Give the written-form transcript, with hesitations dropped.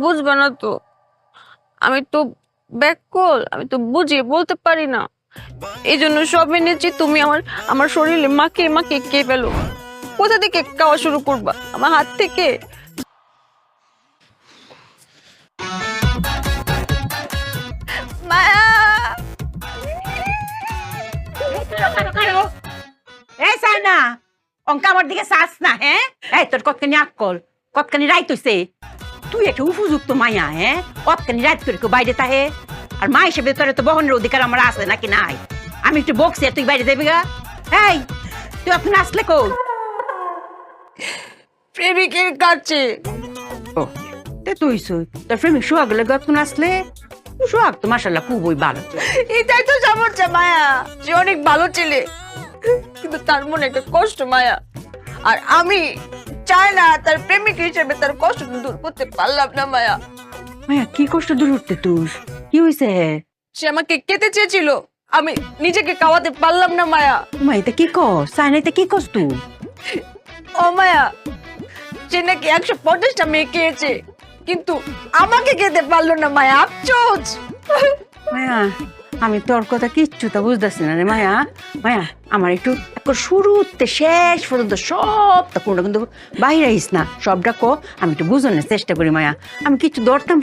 বুঝবে না তো, আমি তো ব্যাককল, আমি তো বুঝিয়ে বলতে পারি না। এই জন্য সব এনেছি, তুমি আমার আমার শরীরে মাকে মাকে কে পেলো। কোথা থেকে খাওয়া শুরু করবা? আমার হাত থেকে? মায়া, এই সাইনা, অঙ্কা আমার দিকে চাস না। হ্যাঁ, এই তোর কতখানি আক্কল, কতখানি রাইত হইছে। তুই একটা উপযুক্ত মাইয়া। হ্যাঁ, কতখানি রাইত করে কেউ বাইরে তাহে। আর মা হিসেবে তোর তো বহনের অধিকার আমার আছে নাকি নাই? আমি একটু বকছি আর তুই বাইরে যাবি গা? এই, তুই এখন আসলে কো? প্রেমিকের কাছে। ও, তুই তোর প্রেমিক সোহাগ লেগে এখন আসলে? সোহাগ তো মাসাল্লাহ খুবই ভালো। এটাই তো সমস্যা মায়া, সে অনেক ভালো ছেলে, কিন্তু তার মনে একটা কষ্ট মায়া। আর আমি চাই না তার প্রেমিক হিসেবে তার কষ্ট দূর করতে পারলাম না মায়া। মায়া, কি কষ্ট দূর উঠতে তুই? কি হয়েছে? সে আমাকে খেতে চেয়েছিল, আমি নিজেকে খাওয়াতে পারলাম না মায়া। মাই তা কি কর? সাইনাইতে কি কর তুই? ও মায়া, সে নাকি 150টা মেয়ে খেয়েছে, কিন্তু আমাকে খেতে পারলো না মায়া। আফসোস। মায়া, আমি তোর কথা কিচ্ছু তা বুঝতেছি না রে মায়া। মায়া, আমার একটু শুরুতে শেষ পর্যন্ত সবটা কোনটা কিন্তু বাইরে আইস না, সবটা কো। আমি একটু বুঝানোর চেষ্টা করি মায়া। আমি কিছু ধরতাম